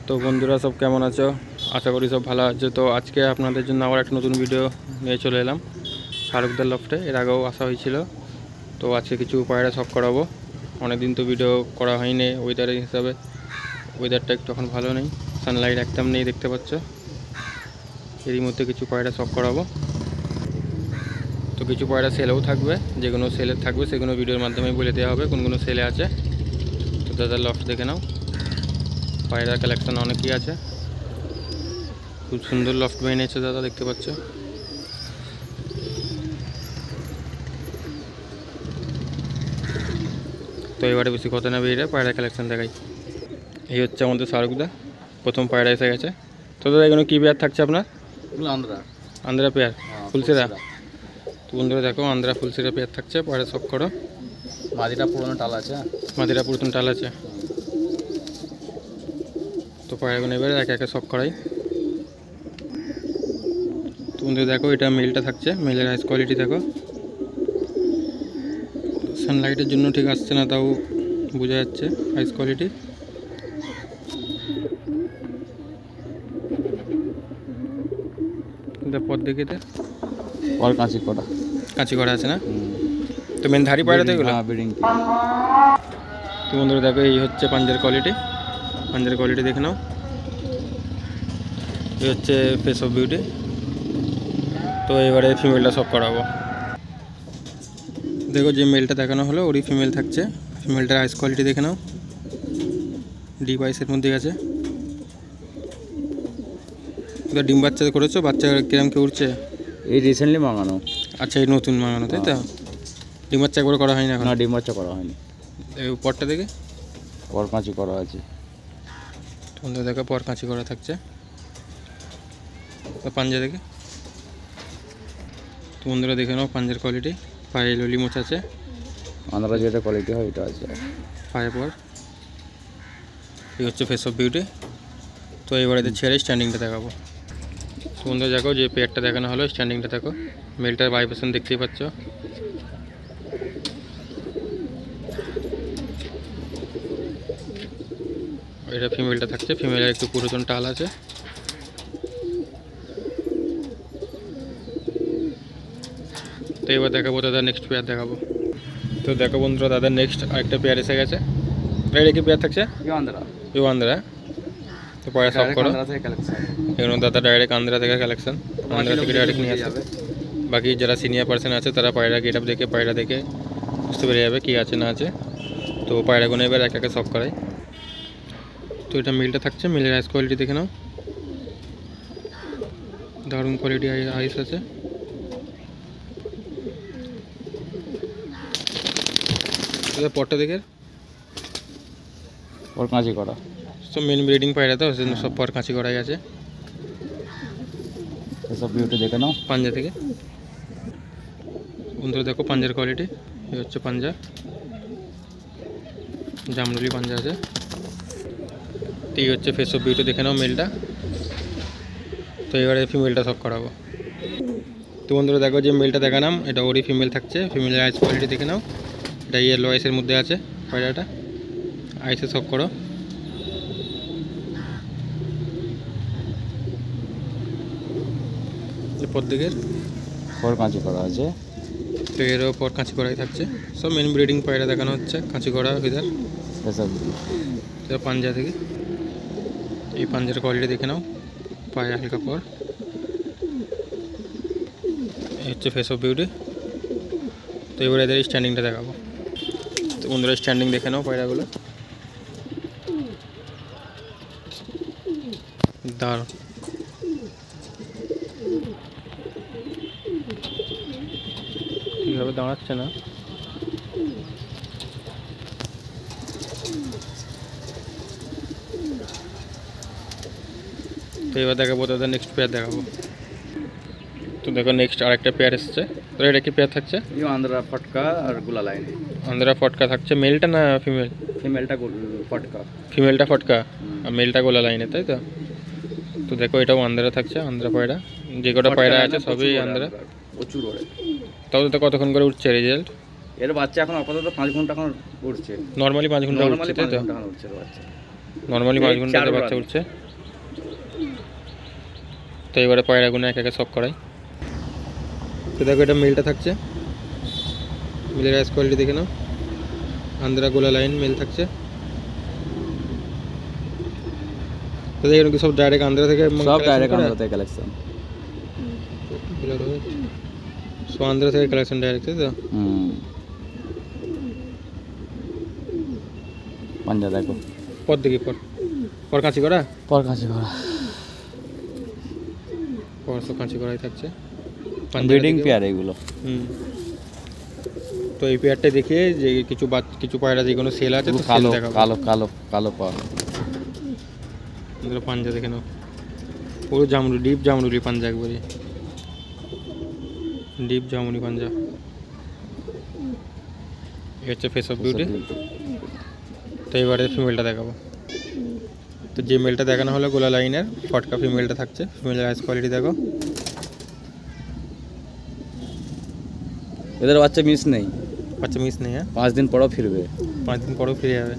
তো বন্ধুরা সব কেমন আছো? আশা করি সব ভালো আছো। তো আজকে আপনাদের জন্য আবার একটা নতুন ভিডিও নিয়ে চলে এলাম শাহরুখদার লফটে। এর আগেও আসা হয়েছিল। তো আজকে কিছু পায়রা শখ করাবো। অনেকদিন তো ভিডিও করা হয়নি ওয়েদারের হিসাবে। ওয়েদারটা একটু এখন ভালো নেই, সানলাইট একদম নেই দেখতে পাচ্ছ। এরই মধ্যে কিছু পায়রা শখ করাবো। তো কিছু পায়রা সেলেও থাকবে, যেগুলো সেলে থাকবে সেগুলো ভিডিওর মাধ্যমে বলে দেওয়া হবে কোনগুলো সেলে আছে। তো দাদার লফট দেখে নাও, পায়রার কালেকশন অনেকই আছে। খুব সুন্দর লফট বানিয়েছে দাদা, দেখতে পাচ্ছ। তো এবারে বেশি কথা না বেরিয়ে পায়রা কালেকশন দেখাই। এই হচ্ছে আমাদের শাহরুখদা, প্রথম পায়রা এসে গেছে। তো দাদা এগুলো কী পেয়ার থাকছে আপনার? আন্দ্রা পেয়ার, ফুলসেরা। তো বন্ধুরা দেখো, আন্দ্রা ফুলসেরা পেয়ার থাকছে। পায়রা শখ করো। মাদিটা পুরনো টাল আছে। মাদিরা পুরাতন টাল আছে। তো পায়রাগুলো এবারে একে একে শখ করাই। তো বন্ধুরা দেখো, এটা মেলটা থাকছে। মেলের হাইস কোয়ালিটি দেখো। সানলাইটের জন্য ঠিক আসছে না, তাও বোঝা যাচ্ছে হাইস কোয়ালিটি। পর দেখিতে और कांची कोड़ा কাঁচি করা আছে না? তো মেন ধারি পায়রা তো এগুলো। ब्रीडिंग তো বন্ধুরা দেখো, এই হচ্ছে পাঞ্জার কোয়ালিটি। পাঞ্জার কোয়ালিটি দেখে নাও। এই হচ্ছে ফেস অফ বিউটি। তো এবারে ফিমেলটা সব করাবো। দেখো, যে মেলটা দেখানো হলো ওরই ফিমেল থাকছে। ফিমেলটার আইস কোয়ালিটি দেখে নাও, ডিপ আইসের মধ্যে আছে। ডিম বাচ্চা করেছো? বাচ্চা কিরম কে উঠছে? এই রিসেন্টলি মাঙানো। আচ্ছা, এই নতুন মাঙানো তাই তো? ডিম বাচ্চা একবার করা হয়নি এখন? না, ডিম বাচ্চা করা হয়নি। এই উপরটা দেখে পর কাঁচি করা আছে। তোমাদের দেখো, পর কাঁচি করা থাকছে। তো পাঞ্জা দেখে, তো বন্ধুরা দেখে নাও পাঞ্জার কোয়ালিটি। পায়ে ললি মোচ আছে। আন্দ্রা যেটা কোয়ালিটি হয় এটা আছে। পায়ে পর। এই হচ্ছে ফেস অফ বিউটি। তো এবারে ছেড়ে স্ট্যান্ডিংটা দেখাবো। তো বন্ধুরা দেখো, যে পেয়ারটা দেখানো হলো স্ট্যান্ডিংটা দেখো। মেলটার ভাইব্রেশন দেখতেই পাচ্ছ। এটা ফিমেলটা থাকছে। ফিমেলের একটু পুরাতন টাল আছে। তো এবার দেখাবো দাদা নেক্সট পেয়ার দেখাবো। তো দেখো বন্ধুরা, দাদার নেক্সট আরেকটা পেয়ার এসে গেছে। এটা কি পেয়ার থাকছে? ইউ আন্দ্রা। তো পয়সা সব করো। এগুলো দাদা ডাইরেক্ট আন্দ্রা থেকে কালেকশন, আন্দ্রা থেকে ডাইরেক্ট নিয়ে আসবে। বাকি যারা সিনিয়র পার্সন আছে তারা পায়রা গেট আপ দেখে, পায়রা দেখে বুঝতে পেরে যাবে কী আছে না আছে। তো পায়রাগুলো এবার এক একে সব করাই। তো এটা মিলটা থাকছে। মিলের আইস কোয়ালিটি দেখে নাও, দারুণ কোয়ালিটি আইস আছে। পরটা দেখে পর কাঁচি করা। সব মেন ব্রিডিং পায়রা, তো সেজন্য সব পর কাঁচি করাই আছে। এসব বিউটি দেখে নাও পাঞ্জা থেকে। বন্ধুরা দেখো পাঞ্জার কোয়ালিটি। এই হচ্ছে পাঞ্জা, জামরুলি পাঞ্জা আছে। তো এই হচ্ছে ফেস অফ বিউটি দেখে নাও মেলটা। তো এবারে ফিমেলটা সব করাবো। তো বন্ধুরা দেখো, যে মেলটা দেখালাম এটা ওরই ফিমেল থাকছে। ফিমেলের আইস কোয়ালিটি দেখে নাও। এটা ইয়েলো আইসের মধ্যে আছে পায়রাটা। আইসে সব করো। পর দিকের পর কাঁচি করা আছে। তো এর ওপর কাঁচি করাই থাকছে। সব মেন ব্রিডিং পায়রা দেখানো হচ্ছে, কাঁচি করা ইধার। এসব পাঞ্জা থেকে। এই পাঞ্জার কোয়ালিটি দেখে নাও, পায়ে হালকা পর। এই হচ্ছে ফেস অফ বিউটি। তো এবার এদের স্ট্যান্ডিংটা দেখাবো। তো বন্ধুরা স্ট্যান্ডিং দেখে নাও পায়রাগুলো, দাঁড়। ঠিকভাবে দাঁড়াচ্ছে না। তো এবার দেখাবো দাদা নেক্সট পেয়ার দেখাবো। তো দেখো নেক্সট আরেকটা পেয়ার এসছে। তো এটা কি পেয়ার থাকছে? আন্দ্রা ফটকা আর গুলা লাইন। আন্দ্রা ফটকা থাকছে। মেলটা না ফিমেল? ফিমেলটা ফটকা। ফিমেলটা ফটকা আর মেলটা গোলা লাইনে, তাই তো? তো দেখো এটাও আন্দ্রা থাকছে। আন্দ্রা পায়রা, যে কটা পায়রা আছে সবই আন্দ্রা। প্রচুর ওরে। তাও তো কতক্ষণ করে উঠছে রেজাল্ট? এর বাচ্চা এখন আপাতত 5 ঘন্টা এখন উঠছে। নর্মালি 5 ঘন্টা উঠছে, তাই তো? উঠছে বাচ্চা। নর্মালি 5 ঘন্টাতে 4 বাচ্চা রান। উঠছে। তো এবারে পায়রাগুলো এক একে সব করাই। তো দেখো এটা মেলটা থাকছে, মেলের আইস কোয়ালিটি দেখে নাও, আন্দ্রা গোলা লাইন মেল থাকছে। তো দেখেন কি সব ডাইরেক্ট আন্দ্রা থেকে সব ডাইরেক্ট আন্দ্রা থেকে কালেকশন। সো আন্দ্রা থেকে কালেকশন ডাইরেক্ট, তাই তো? পাঞ্জা দেখো, পর দেখি পর কাঁচি করা, পর কাছে করা, পর সব কাঁচি করাই থাকছে। ব্রিডিং পেয়ার এগুলো। তো এই পেয়ারটা দেখে যে কিছু পায়রা যেগুলো সেল আছে তো সেল কালো দেখাবো। কালো কালো কালো পার, এগুলো পাঞ্জা দেখে নাও, পুরো জামরুলি, ডিপ জামরুলি পাঞ্জা, একবারে ডিপ জামুনি পাঞ্জা। এই হচ্ছে ফেস অফ বিউটি। তো এবারে ফিমেলটা দেখাবো। তো যে মেলটা দেখানো হলো গোলা লাইনের ফটকা ফিমেলটা থাকছে, ফিমেলের আইস কোয়ালিটি দেখো। এদের বাচ্চা মিস নেই, বাচ্চা মিস নেই, হ্যাঁ 5 দিন পরও ফিরবে, 5 দিন পরেও ফিরে যাবে।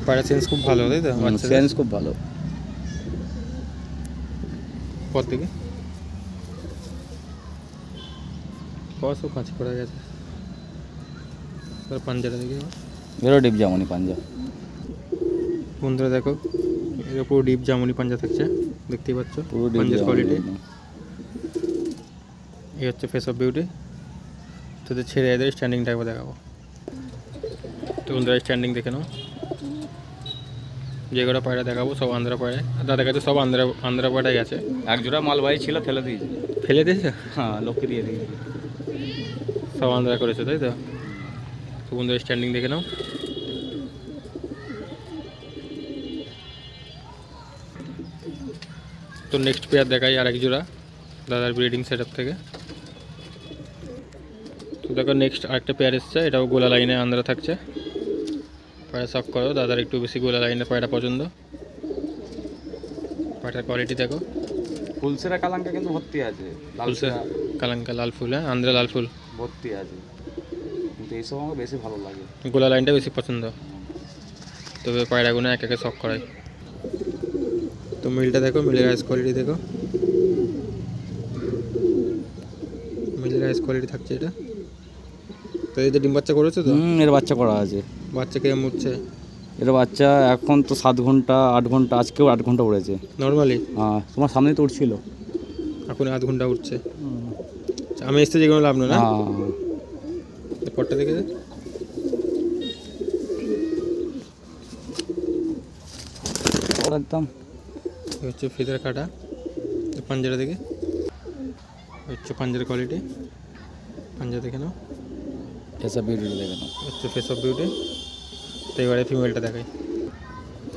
পায়রা সেন্স খুব ভালো, তাই তো? বাচ্চা সেন্স খুব ভালো। পর থেকে কত কাঁচি করা গেছে। পাঞ্জাটা দেখি, এরও ডিপ জামনি পাঞ্জা। বন্ধুরা দেখো, এর পুরো ডিপ জামুনি পাঞ্জা থাকছে, দেখতেই পাচ্ছ পুরো ডিপ পাঞ্জার কোয়ালিটি। জামনি। এই হচ্ছে ফেস অফ বিউটি। তো ছেড়ে এদের স্ট্যান্ডিংটা একবার দেখাবো। তো বন্ধুরা স্ট্যান্ডিং দেখে নাও, যে কটা পায়রা দেখাবো সব আন্ধ্রা পায়রা। দাদা কাছে সব আন্ধ্রা পায়রাই গেছে। এক জোড়া মালবাহী ছিল, ফেলে দিয়েছে। ফেলে দিয়েছে? হ্যাঁ, লোককে দিয়ে দিয়েছে। সব আন্ধ্রা করেছে, তাই তো? তো বন্ধুরা স্ট্যান্ডিং দেখে নাও। তো নেক্সট পেয়ার দেখাই আর এক জোড়া দাদার ব্রিডিং সেট আপ থেকে। তো দেখো নেক্সট আরেকটা পেয়ার এসছে, এটাও গোলা লাইনে আন্ধ্রা থাকছে। পায়রা সব করো, দাদার একটু বেশি গোলা লাইনের পায়রা পছন্দ। পায়রার কোয়ালিটি দেখো, ফুলসেরা কালাঙ্কা কিন্তু ভর্তি আছে, ফুলসেরা কালাঙ্কা লাল ফুল, হ্যাঁ আন্ধ্রা লাল ফুল ভর্তি আছে, কিন্তু এইসব আমার বেশি ভালো লাগে, গোলা লাইনটা বেশি পছন্দ। তবে পায়রাগুলো এক একে শখ করায়। তো মিলটা দেখো, মিলের আইস কোয়ালিটি দেখো, মিলের আইস কোয়ালিটি থাকছে এটা। তো এদের ডিম বাচ্চা করেছে তো? এর বাচ্চা করা আছে। বাচ্চা কেমন উঠছে? এর বাচ্চা এখন তো 7 ঘন্টা 8 ঘন্টা, আজকেও 8 ঘন্টা উড়েছে নর্মালি? হ্যাঁ, তোমার সামনেই তো উঠছিল, এখন 8 ঘন্টা উঠছে। আমি এসতে যেগুলো লাভ না, না পরটা দেখে একদম হচ্ছে ফিতার কাটা। পাঞ্জারা দেখে হচ্ছে পাঞ্জার কোয়ালিটি, পাঞ্জা দেখে নাও। ফেস অফ বিউটি দেখে নাও, হচ্ছে ফেস অফ বিউটি। তো এবারে ফিমেলটা দেখাই।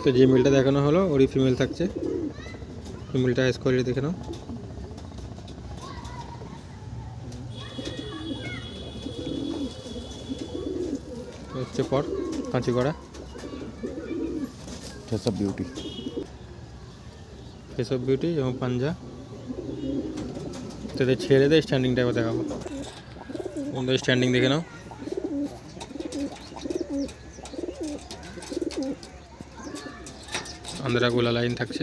তো যে মেলটা দেখানো হলো ওরই ফিমেল থাকছে, ফিমেলটা আইস কোয়ালিটি দেখে নাও। হচ্ছে পর কাঁচি করা, face of beauty. Face of beauty এবং পাঞ্জা। তাদের ছেড়ে দেয় স্ট্যান্ডিংটা একবার দেখাবো। ওদের স্ট্যান্ডিং দেখে নাও। আন্ধ্রা গোলা লাইন থাকছে।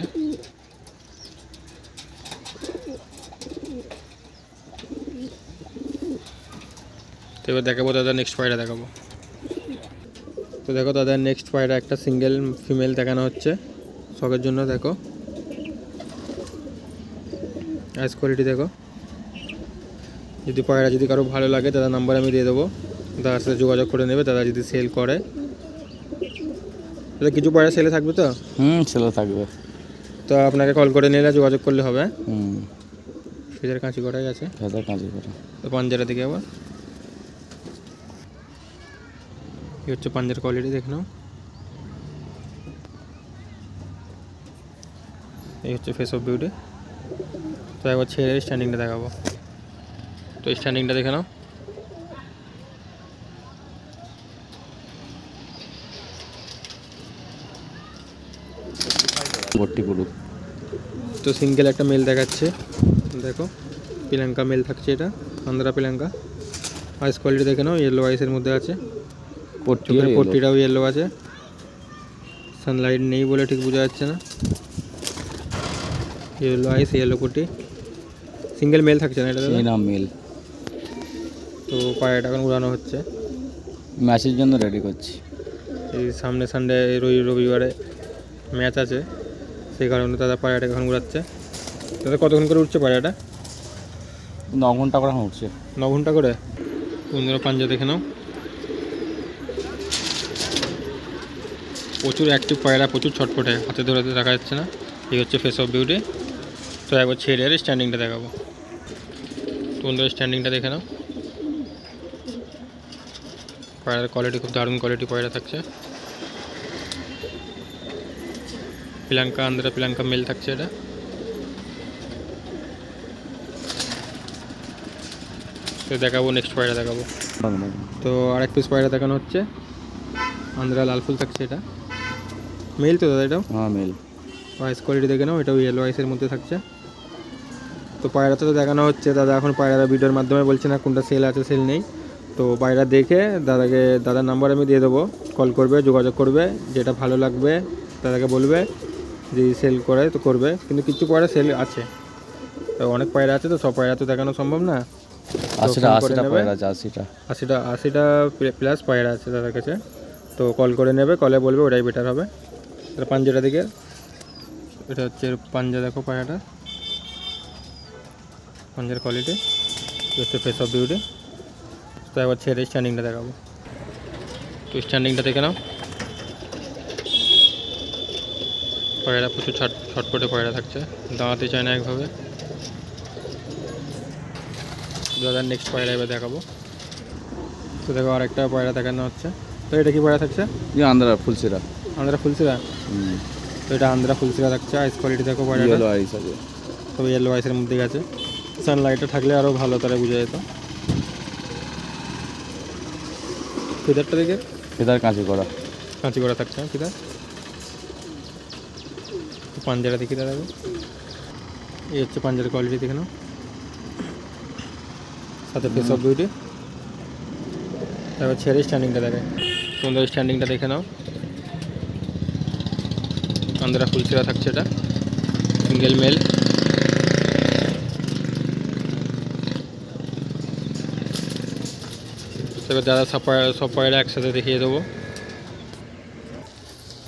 তো এবার দেখাবো দাদা নেক্সট পায়রা দেখাবো। তো দেখো দাদা নেক্সট পায়রা একটা সিঙ্গেল ফিমেল দেখানো হচ্ছে শখের জন্য। দেখো আইস কোয়ালিটি দেখো। যদি পায়রা যদি কারো ভালো লাগে দাদা নাম্বার আমি দিয়ে দেবো, দাদার সাথে যোগাযোগ করে নেবে। দাদা যদি সেল করে, তাহলে কিছু পায়রা সেলে থাকবে তো? সেলে থাকবে, তো আপনাকে কল করে নিলে যোগাযোগ করলে হবে। ফিজার কাঁচি করাই আছে, ফেদার কাঁচি করা। তো পাঞ্জারা দিকে আবার এই হচ্ছে পাঞ্জার কোয়ালিটি দেখে নাও। এই হচ্ছে ফেস অফ বিউটি। তো একবার ছেড়ে স্ট্যান্ডিংটা দেখাবো। তো স্ট্যান্ডিংটা দেখে নাও। ভর্তি পুরুষ। তো সিঙ্গেল একটা মেল দেখাচ্ছে, দেখো পিলাঙ্কা মেল থাকছে, এটা আন্ধ্রা পিলাঙ্কা। আইস কোয়ালিটি দেখে নাও, ইয়েলো আইসের মধ্যে আছে, পট্টিটাও ইয়েলো আছে, সানলাইট নেই বলে ঠিক বোঝা যাচ্ছে না। ইয়েলো আইস, ইয়েলো কোটি, সিঙ্গেল মেল থাকছে না এটা দাদা? এই নাম মেল। তো পায়রাটা এখন উড়ানো হচ্ছে, ম্যাচের জন্য রেডি করছি। এই সামনে সানডে রবিবারে ম্যাচ আছে, সেই কারণে দাদা পায়রাটাকে এখন উড়াচ্ছে। দাদা কতক্ষণ করে উঠছে পায়রাটা? 9 ঘন্টা করে এখন উঠছে। 9 ঘন্টা করে। বন্ধুরা পাঞ্জা দেখে নাও, প্রচুর অ্যাক্টিভ পায়রা, প্রচুর ছটফটে, হাতে ধরে দেখা যাচ্ছে না। এই হচ্ছে ফেস অফ বিউটি। তো একবার ছেড়ে আর স্ট্যান্ডিংটা দেখাবো। তো বন্ধুরা স্ট্যান্ডিংটা দেখে নাও, পায়রার কোয়ালিটি খুব দারুণ কোয়ালিটি পায়রা থাকছে। পিলাঙ্কা, আন্দ্রা পিলাঙ্কা মেল থাকছে এটা। তো দেখাবো, নেক্সট পায়রা দেখাবো। তো আরেক পিস পায়রা দেখানো হচ্ছে, আন্দ্রা লাল ফুল থাকছে এটা। মেল তো দাদা এটাও? হ্যাঁ মেল। আইস কোয়ালিটি দেখে নাও, এটাও ইয়েলো আইসের মধ্যে থাকছে। তো পায়রাটা তো দেখানো হচ্ছে, দাদা এখন পায়রাটা ভিডিওর মাধ্যমে বলছে না কোনটা সেল আছে সেল নেই। তো পায়রা দেখে দাদার নাম্বার আমি দিয়ে দেবো, কল করবে, যোগাযোগ করবে, যেটা ভালো লাগবে দাদাকে বলবে যে সেল করে তো করবে। কিন্তু কিছু পায়রা সেল আছে, তো অনেক পায়রা আছে, তো সব পায়রা তো দেখানো সম্ভব না। 80টা পায়রা আছে, 80টা প্লাস পায়রা আছে দাদার কাছে। তো কল করে নেবে, কলে বলবে, ওটাই বেটার হবে। এটা পাঞ্জাটা দিকে, এটা হচ্ছে পাঞ্জা, দেখো পায়রাটা, পাঞ্জার কোয়ালিটি হচ্ছে ফেস অফ বিউটি। তো একবার ছেড়ে স্ট্যান্ডিংটা দেখাবো। তো স্ট্যান্ডিংটা দেখে নাও, পায়রা প্রচুর ছটপটে পায়রা থাকছে, দাঁড়াতে চায় না একভাবে। দাদার নেক্সট পায়রা এবার দেখাবো। তো দেখো আরেকটা পায়রা দেখানো হচ্ছে। তো এটা কি পায়রা থাকছে? আন্দ্রা ফুলসিরা। আন্দ্রা ফুলসিরা। তো এটা আন্দ্রা ফুলসিরা থাকছে। আইস কোয়ালিটি দেখো পায়রাটা, ইয়েলো আইস আছে, তবে ইয়েলো আইসের মধ্যে গেছে। সানলাইটটা থাকলে আরও ভালো তারা বোঝা যেত। ফিদারটা দেখে, ফেদার কাঁচি করা থাকছে ফিদার। পাঞ্জারা দেখি দাদা, এই হচ্ছে পাঞ্জার কোয়ালিটি দেখে নাও, সাথে ফেস অফ বিউটি। তারপর ছেড়ে স্ট্যান্ডিংটা দেখে, সুন্দর স্ট্যান্ডিংটা দেখে নাও। আন্দ্রা ফুলসিরা থাকছে এটা, সিঙ্গেল মেল। তবে দাদা সব পায়রা একসাথে দেখিয়ে দেবো।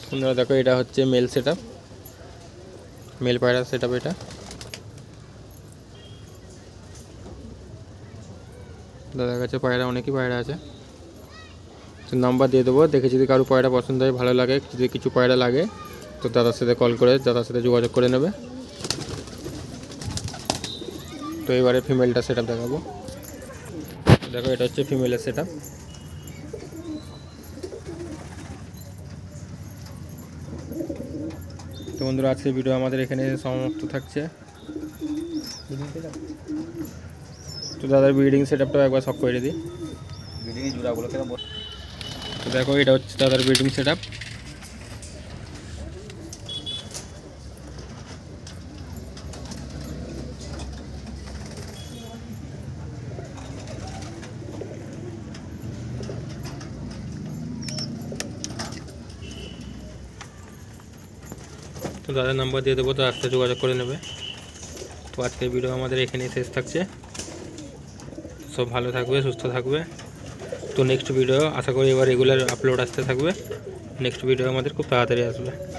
সুন্দর দেখো, এটা হচ্ছে মেল সেট আপ, মেল পায়রা সেট আপ এটা। দাদার কাছে পায়রা অনেকই পায়রা আছে, নাম্বার দিয়ে দেবো, দেখে যদি কারো পায়রা পছন্দ হয়, ভালো লাগে, যদি কিছু পায়রা লাগে তো দাদার সাথে কল করে দাদার সাথে যোগাযোগ করে নেবে। তো এবারে ফিমেলটা সেট আপ দেখাবো। দেখো এটা হচ্ছে ফিমেলের সেট আপ। তো বন্ধুরা আজকের ভিডিও আমাদের এখানে সমাপ্ত থাকছে। তো দাদার ব্রিডিং সেট আপটাও একবার সব করে দিই। তো দেখো এটা হচ্ছে দাদার ব্রিডিং সেট আপ। তো দাদার নাম্বার দিয়ে দেবো, তো আসতে যোগাযোগ করে নেবে। তো আজকের ভিডিও আমাদের এখানেই শেষ থাকছে। সব ভালো থাকবে, সুস্থ থাকবে। তো নেক্সট ভিডিও আশা করি এবার রেগুলার আপলোড আসতে থাকবে। নেক্সট ভিডিও আমাদের খুব তাড়াতাড়ি আসবে।